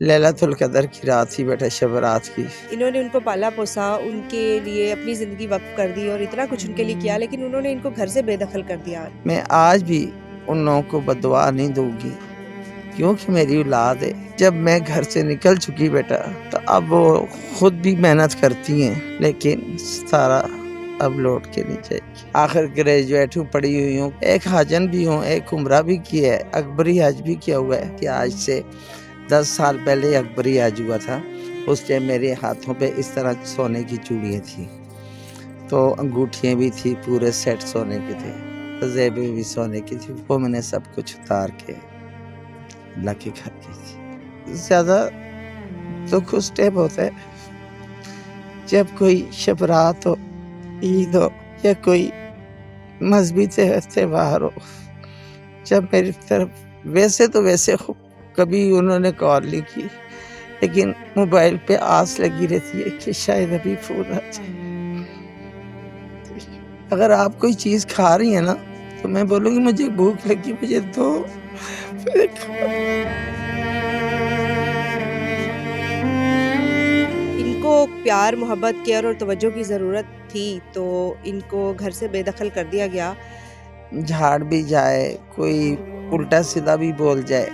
लैलतुल कदर की रात थी बेटा, शब रात की। इन्होंने उनको पाला पोसा, उनके लिए अपनी ज़िंदगी वक्फ कर दी और इतना कुछ उनके लिए किया, लेकिन उन्होंने इनको घर से बेदखल कर दिया। मैं आज भी उन लोगों को बददुआ नहीं दूंगी, क्योंकि मेरी औलाद है। जब मैं घर से निकल चुकी बेटा, तो अब वो खुद भी मेहनत करती हैं, लेकिन सारा अब लौट के नहीं जाएगी। आखिर ग्रेजुएट हूँ, पढ़ी हुई हूँ, एक हाजन भी हूँ, एक उम्रा भी किया है, अकबरी हज भी किया हुआ है। कि आज से 10 साल पहले अकबरी हज हुआ था। उस टाइम मेरे हाथों पे इस तरह सोने की चूड़ियाँ थी, तो अंगूठियाँ भी थी, पूरे सेट सोने के थे, जेबें भी सोने की थी। वो मैंने सब कुछ उतार के अल्लाह के घर की थी। ज़्यादा दुख उस टाइम होता है जब कोई शब रात हो, ईद हो या कोई मजहबी त्योहार हो, जब मेरी तरफ वैसे हो, कभी उन्होंने कॉल नहीं की, लेकिन मोबाइल पे आस लगी रहती है कि शायद अभी फोन आ जाए। अगर आप कोई चीज़ खा रही है ना, तो मैं बोलूँगी मुझे भूख लगी, मुझे दो। इनको प्यार, मोहब्बत, केयर और तवज्जो की ज़रूरत थी, तो इनको घर से बेदखल कर दिया गया। झाड़ भी जाए, कोई उल्टा सीधा भी बोल जाए,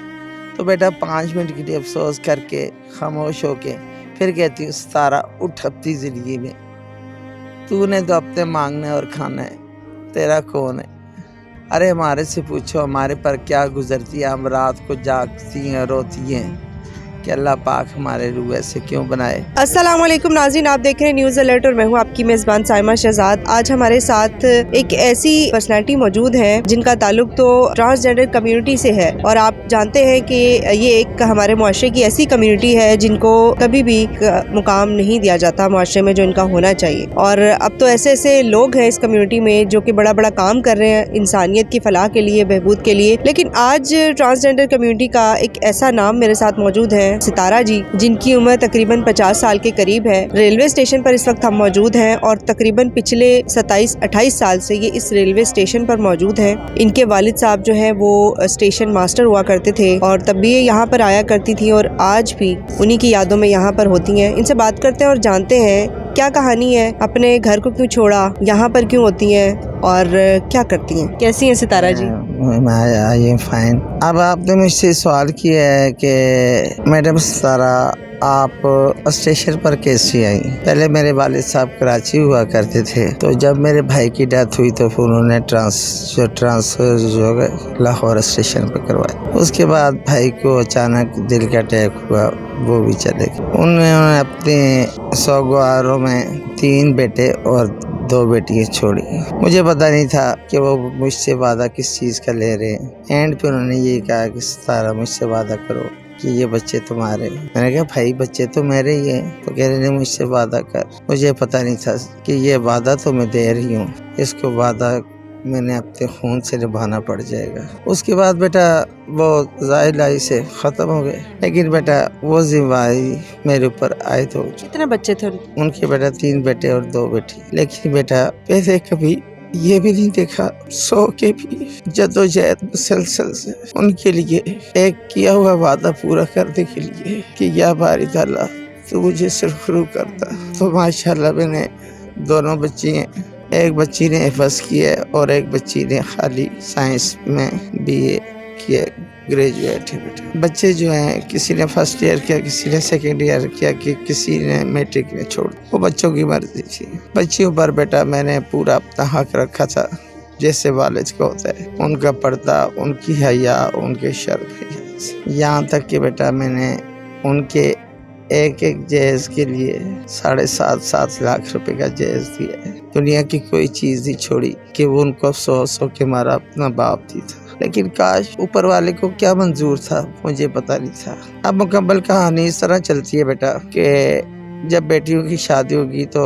तो बेटा 5 मिनट के लिए अफसोस करके खामोश होके फिर कहती हूँ, सारा उठ अपनी जिंदगी में, तूने तो अपने मांगना है और खाना है, तेरा कौन है? अरे हमारे से पूछो हमारे पर क्या गुजरती है। हम रात को जागती हैं, रोती हैं कि अल्लाह पाक हमारे रूह ऐसे क्यों बनाए। अस्सलाम वालेकुम नाज़रीन, आप देख रहे हैं न्यूज़ अलर्ट और मैं हूं आपकी मेज़बान साइमा शहजाद। आज हमारे साथ एक ऐसी पर्सनालिटी मौजूद है जिनका ताल्लुक तो ट्रांसजेंडर कम्युनिटी से है, और आप जानते हैं कि ये एक हमारे मुआशरे की ऐसी कम्युनिटी है जिनको कभी भी मुकाम नहीं दिया जाता मुआशरे में जो इनका होना चाहिए। और अब तो ऐसे ऐसे लोग हैं इस कम्युनिटी में जो कि बड़ा बड़ा काम कर रहे हैं इंसानियत की फलाह के लिए, बहबूद के लिए। लेकिन आज ट्रांसजेंडर कम्युनिटी का एक ऐसा नाम मेरे साथ मौजूद है, सितारा जी, जिनकी उम्र तकरीबन 50 साल के करीब है। रेलवे स्टेशन पर इस वक्त हम मौजूद हैं और तकरीबन पिछले 27-28 साल से ये इस रेलवे स्टेशन पर मौजूद हैं। इनके वालिद साहब जो हैं वो स्टेशन मास्टर हुआ करते थे और तब भी ये यहाँ पर आया करती थी और आज भी उन्हीं की यादों में यहाँ पर होती हैं। इनसे बात करते हैं और जानते हैं क्या कहानी है, अपने घर को क्यों छोड़ा, यहाँ पर क्यों होती हैं और क्या करती हैं। कैसी हैं सितारा जी? मैं फाइन। अब आपने मुझसे सवाल किया है कि मैडम सितारा आप स्टेशन पर कैसे आई। पहले मेरे वालिद साहब कराची हुआ करते थे, तो जब मेरे भाई की डेथ हुई तो फिर उन्होंने ट्रांसफर जो है लाहौर स्टेशन पर करवाया। उसके बाद भाई को अचानक दिल का अटैक हुआ, वो भी चले गए। उन्होंने अपने सौगवारों में 3 बेटे और 2 बेटियां छोड़ी। मुझे पता नहीं था कि वो मुझसे वादा किस चीज़ का ले रहे हैं। एंड पे उन्होंने ये कहा कि सितारा मुझसे वादा करो कि ये बच्चे तुम्हारे। मैंने कहा भाई बच्चे तो मेरे ही हैं। तो कह रहे नहीं, मुझसे वादा कर। मुझे पता नहीं था कि ये वादा तो मैं दे रही हूँ, इसको वादा मैंने अपने खून से निभाना पड़ जाएगा। उसके बाद बेटा वो ज़ाहिलाई से ख़त्म हो गए, लेकिन बेटा वो जिम्मेदारी मेरे ऊपर आए। तो कितने बच्चे थे उनके बेटा 3 बेटे और 2 बेटी। लेकिन बेटा पहले कभी ये भी नहीं देखा, सो के भी जद्दोजहद मुसलसल से उनके लिए एक किया हुआ वादा पूरा करने के लिए कि या बारी ताला तो मुझे सुरखरू करता। तो माशाल्लाह मैंने 2 बच्ची हैं, एक बच्ची ने एफएस किया है और एक बच्ची ने खाली साइंस में बीए किया, ग्रेजुएट है बेटा। बच्चे जो हैं किसी ने फर्स्ट ईयर किया, किसी ने सेकेंड ईयर किया, कि किसी ने मैट्रिक में छोड़, वो बच्चों की मर्जी थी। बच्चियों पर बेटा मैंने पूरा अपना हक रखा था, जैसे वालिद को होता है, उनका पर्दा, उनकी हया, उनके शर्म। यहाँ तक कि बेटा मैंने उनके एक जहेज के लिए 7.5 लाख रुपए का जहेज दिया है। दुनिया की कोई चीज़ नहीं छोड़ी कि वो उनको सौ के मारा अपना बाप थी था। लेकिन काश ऊपर वाले को क्या मंजूर था, मुझे पता नहीं था। अब मुकम्मल कहानी इस तरह चलती है बेटा कि जब बेटियों की शादी होगी तो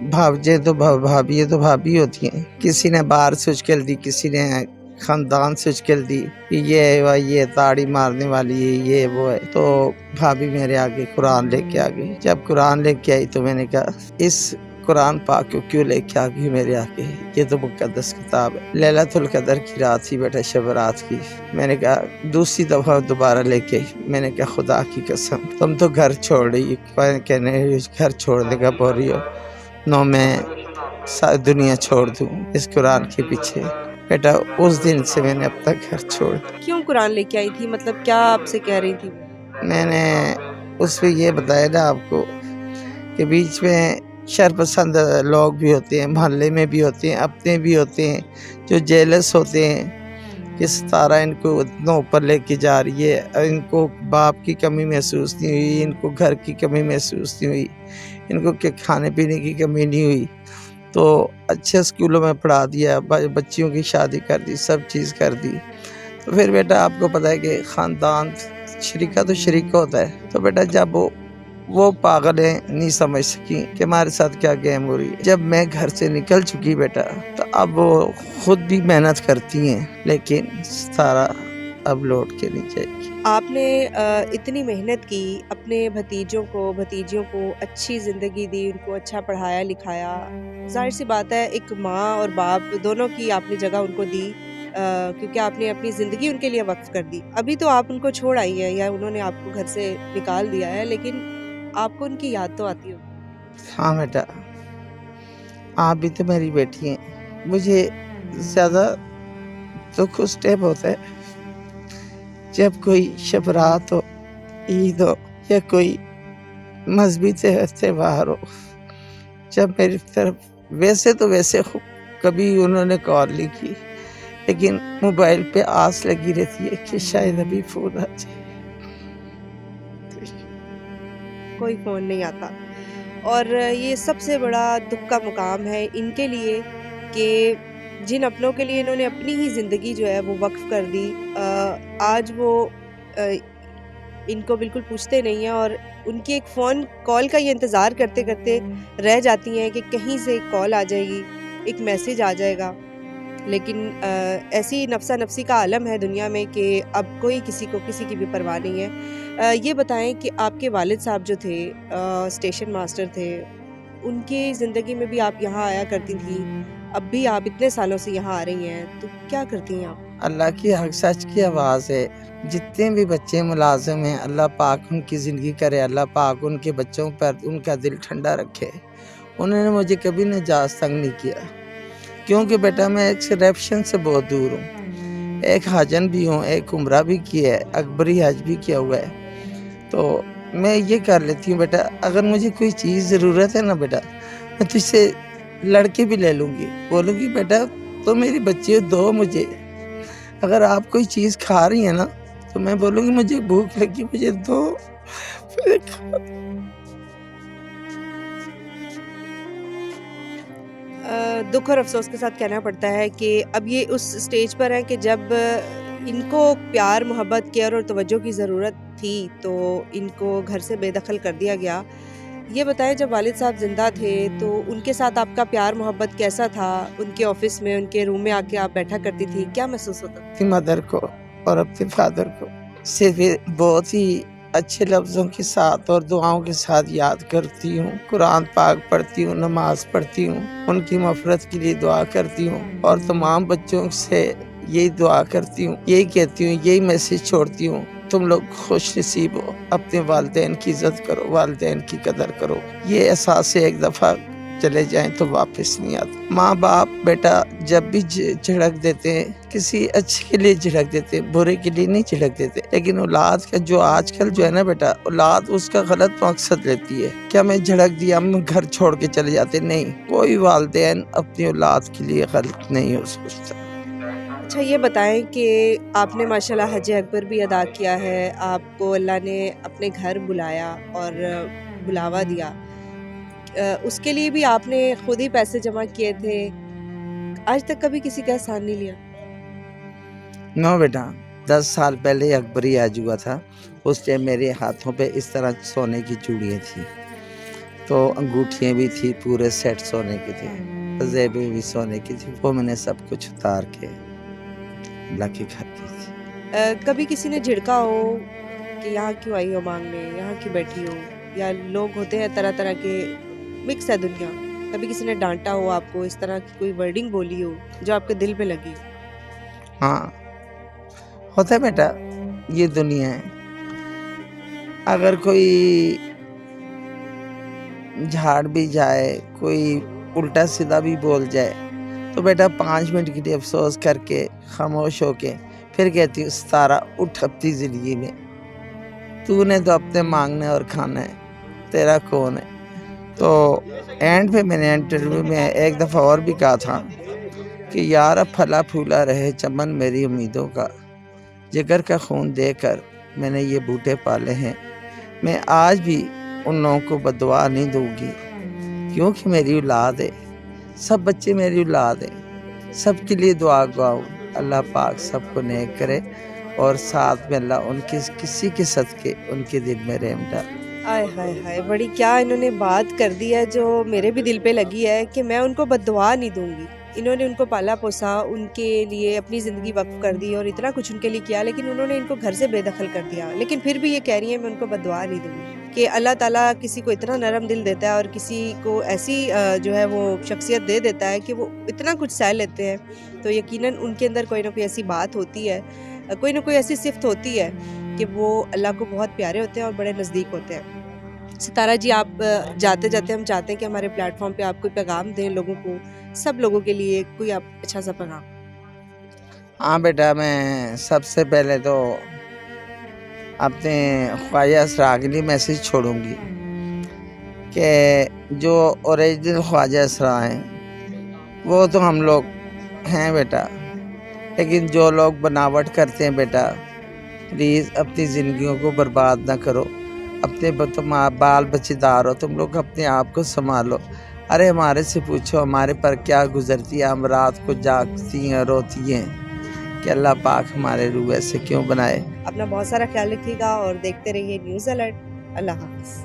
भावजे तो भाभी तो भाभी होती हैं। किसी ने बाहर से उचकल दी, किसी ने खानदान से उचकल दी कि ये ताड़ी मारने वाली है, ये वो है। तो भाभी मेरे आगे कुरान लेके आ गई। जब कुरान लेके आई तो मैंने कहा इस कुरान पाक को क्यों लेके आ गई मेरे आगे, ये तो मुकद्दस किताब है। लैलतुल कदर की रात थी बेटा, शब रात की। मैंने कहा दूसरी दफ़ा दोबारा लेके आई। मैंने कहा खुदा की कसम तुम तो घर छोड़ रही, कहने घर छोड़ने का बोल रही हो, नो मैं सारी दुनिया छोड़ दूँ इस कुरान के पीछे। बेटा उस दिन से मैंने अब तक घर छोड़। क्यों कुरान लेके आई थी, मतलब क्या आपसे कह रही थी? मैंने उसमें ये बताया ना आपको कि बीच में शरपसंद लोग भी होते हैं, मोहल्ले में भी होते हैं, अपने भी होते हैं, जो जेलस होते हैं कि सितारा इनको इतना ऊपर लेके जा रही है, इनको बाप की कमी महसूस नहीं हुई, इनको घर की कमी महसूस नहीं हुई, इनको के खाने पीने की कमी नहीं हुई, तो अच्छे स्कूलों में पढ़ा दिया, बच्चियों की शादी कर दी, सब चीज़ कर दी। तो फिर बेटा आपको पता है कि ख़ानदान शरीका तो शरीका होता है। तो बेटा जब वो पागल है, नहीं समझ सकी कि हमारे साथ क्या गेम हो रही है। जब मैं घर से निकल चुकी बेटा, तो अब वो खुद भी मेहनत करती हैं, लेकिन सारा अब लौट के नहीं जाएगी। आपने इतनी मेहनत की, अपने भतीजों को भतीजियों को अच्छी ज़िंदगी दी, उनको अच्छा पढ़ाया लिखाया। ज़ाहिर सी बात है एक माँ और बाप दोनों की आपने जगह उनको दी, क्योंकि आपने अपनी ज़िंदगी उनके लिए वक्फ कर दी। अभी तो आप उनको छोड़ आई हैं या उन्होंने आपको घर से निकाल दिया है, लेकिन आपको उनकी याद तो आती होगी। हाँ बेटा, आप भी तो मेरी बेटी हैं। मुझे ज़्यादा दुख उस टाइम होता है जब कोई शब रात हो, ईद हो या कोई मजहबी त्योहार हो, जब मेरी तरफ वैसे तो वैसे कभी उन्होंने कॉल नहीं की, लेकिन मोबाइल पे आस लगी रहती है कि शायद अभी फ़ोन आ जाए। कोई फ़ोन नहीं आता, और ये सबसे बड़ा दुख का मुकाम है इनके लिए कि जिन अपनों के लिए इन्होंने अपनी ही ज़िंदगी जो है वो वक्फ कर दी, आज वो इनको बिल्कुल पूछते नहीं हैं और उनकी एक फ़ोन कॉल का ये इंतज़ार करते करते रह जाती हैं कि कहीं से एक कॉल आ जाएगी, एक मैसेज आ जाएगा। लेकिन ऐसी नफसा नफसी का आलम है दुनिया में कि अब कोई किसी को किसी की भी परवाह नहीं है। ये बताएं कि आपके वालिद साहब जो थे स्टेशन मास्टर थे, उनकी ज़िंदगी में भी आप यहाँ आया करती थी, अब भी आप इतने सालों से यहाँ आ रही हैं, तो क्या करती हैं आप? अल्लाह की हक सच की आवाज़ है। जितने भी बच्चे मुलाजिम हैं, अल्लाह पाक उनकी ज़िंदगी करे, अल्लाह पाक उनके बच्चों पर उनका दिल ठंडा रखे। उन्होंने मुझे कभी निजात तंग नहीं किया, क्योंकि बेटा मैं एक सिलेक्शन से बहुत दूर हूँ। एक हजन भी हूँ, एक उम्रा भी किया है, अकबरी हज भी किया हुआ है। तो मैं ये कर लेती हूँ बेटा, अगर मुझे कोई चीज़ ज़रूरत है ना बेटा, मैं तुझसे लड़के भी ले लूँगी, बोलूँगी बेटा तो मेरी बच्ची दो मुझे। अगर आप कोई चीज़ खा रही हैं ना, तो मैं बोलूँगी मुझे भूख लगी, मुझे दो, फिर खा। दुख और अफसोस के साथ कहना पड़ता है कि अब ये उस स्टेज पर हैं कि जब इनको प्यार मोहब्बत केयर और तवज्जो की ज़रूरत थी तो इनको घर से बेदखल कर दिया गया। ये बताएं, जब वालिद साहब ज़िंदा थे तो उनके साथ आपका प्यार मोहब्बत कैसा था? उनके ऑफिस में, उनके रूम में आके आप बैठा करती थी, क्या महसूस होता था? अपनी मदर को और अपने फादर को सिर्फ बहुत ही अच्छे लफ्ज़ों के साथ और दुआओं के साथ याद करती हूँ। कुरान पाक पढ़ती हूँ, नमाज पढ़ती हूँ, उनकी मफ़रत के लिए दुआ करती हूँ और तमाम बच्चों से यही दुआ करती हूँ, यही कहती हूँ, यही मैसेज छोड़ती हूँ, तुम लोग खुश नसीब हो, अपने वालिदैन की इज़्ज़त करो, वालिदैन की कदर करो। ये एहसास से एक दफ़ा चले जाएं तो वापस नहीं आते। माँ बाप बेटा जब भी झिड़क देते हैं, किसी अच्छे के लिए झिड़क देते हैं, बुरे के लिए नहीं झिड़क देते। लेकिन औलाद का जो आजकल जो है ना बेटा, औलाद उसका गलत मकसद लेती है। क्या मैं झिड़क दिया, हम घर छोड़ के चले जाते? नहीं, कोई वालिदैन अपनी औलाद के लिए गलत नहीं हो सोचता। अच्छा ये बताएं कि आपने माशाल्लाह हज अकबर भी अदा किया है, आपको अल्लाह ने अपने घर बुलाया और बुलावा दिया, उसके लिए भी आपने खुद ही पैसे जमा किए थे, आज तक कभी किसी का एहसान नहीं लिया? नो बेटा, 10 साल पहले अकबरी आज हुआ था, उस टाइम मेरे हाथों पे इस तरह सोने की चूड़ियाँ थी, तो अंगूठियाँ भी थी, पूरे सेट सोने के थे, जेबें भी सोने की थी, वो मैंने सब कुछ उतार के अल्लाह के घर की थी। कभी किसी ने झिड़का हो कि यहाँ क्यों आई हो मांगने, यहाँ क्यों बैठी हो, या लोग होते हैं तरह तरह के, मिक्स है दुनिया, کبھی کسی نے ڈانٹا ہو آپ کو, اس طرح کی کوئی ورڈنگ بولی ہو جو آپ کے دل پہ لگی؟ ہاں ہوتا ہے بیٹا, یہ دنیا ہے. اگر کوئی جھاڑ بھی جائے, کوئی الٹا سیدھا بھی بول جائے تو بیٹا 5 منٹ کے لیے افسوس کر کے خاموش ہو کے پھر کہتی ہوں ستارہ اٹھ اپنی زندگی میں, تو نے تو اپنے مانگنا ہے اور کھانا ہے, تیرا کون ہے. تو اینڈ پہ میں نے انٹرویو میں ایک دفعہ اور بھی کہا تھا کہ یار اب پھلا پھولا رہے چمن میری امیدوں کا, جگر کا خون دے کر میں نے یہ بوٹے پالے ہیں. میں آج بھی ان لوگوں کو بددعا نہیں دوں گی, کیونکہ میری اولاد ہے, سب بچے میری اولاد ہیں, سب کے لیے دعا گواؤں. اللہ پاک سب کو نیک کرے اور ساتھ میں اللہ ان کے کسی کے صدقے ان کے دل میں رحم ڈالے. آئے ہائے ہائے, بڑی کیا انہوں نے بات کر دی ہے جو میرے بھی دل پہ لگی ہے کہ میں ان کو بددعا نہیں دوں گی. انہوں نے ان کو پالا پوسا, ان کے لیے اپنی زندگی وقف کر دی اور اتنا کچھ ان کے لیے کیا, لیکن انہوں نے ان کو گھر سے بے دخل کر دیا. لیکن پھر بھی یہ کہہ رہی ہیں میں ان کو بددعا نہیں دوں گی. کہ اللہ تعالیٰ کسی کو اتنا نرم دل دیتا ہے اور کسی کو ایسی جو ہے وہ شخصیت دے دیتا ہے کہ وہ اتنا کچھ سہ لیتے ہیں, تو یقیناً ان کے اندر کوئی نہ کوئی ایسی بات ہوتی ہے, کوئی نہ کوئی ایسی صفت ہوتی ہے کہ وہ اللہ کو بہت پیارے ہوتے ہیں اور بڑے نزدیک ہوتے ہیں. ستارہ جی, آپ جاتے جاتے ہم چاہتے ہیں کہ ہمارے پلیٹ فارم پہ آپ کوئی پیغام دیں لوگوں کو, سب لوگوں کے لیے کوئی آپ اچھا سا پیغام. ہاں بیٹا, میں سب سے پہلے تو اپنے خواجہ اسرار کے لیے میسیج چھوڑوں گی کہ جو اوریجنل خواجہ اسرار ہیں وہ تو ہم لوگ ہیں بیٹا, لیکن جو لوگ بناوٹ کرتے ہیں بیٹا, پلیز اپنی زندگیوں کو برباد نہ کرو. اپنے بال بچے دار ہو, تم لوگ اپنے آپ کو سنبھالو. ارے ہمارے سے پوچھو ہمارے پر کیا گزرتی ہے, ہم رات کو جاگتی ہیں روتی ہیں کہ اللہ پاک ہمارے روح ایسے کیوں بنائے. اپنا بہت سارا خیال رکھیے گا اور دیکھتے رہیے نیوز الرٹ. اللہ حافظ.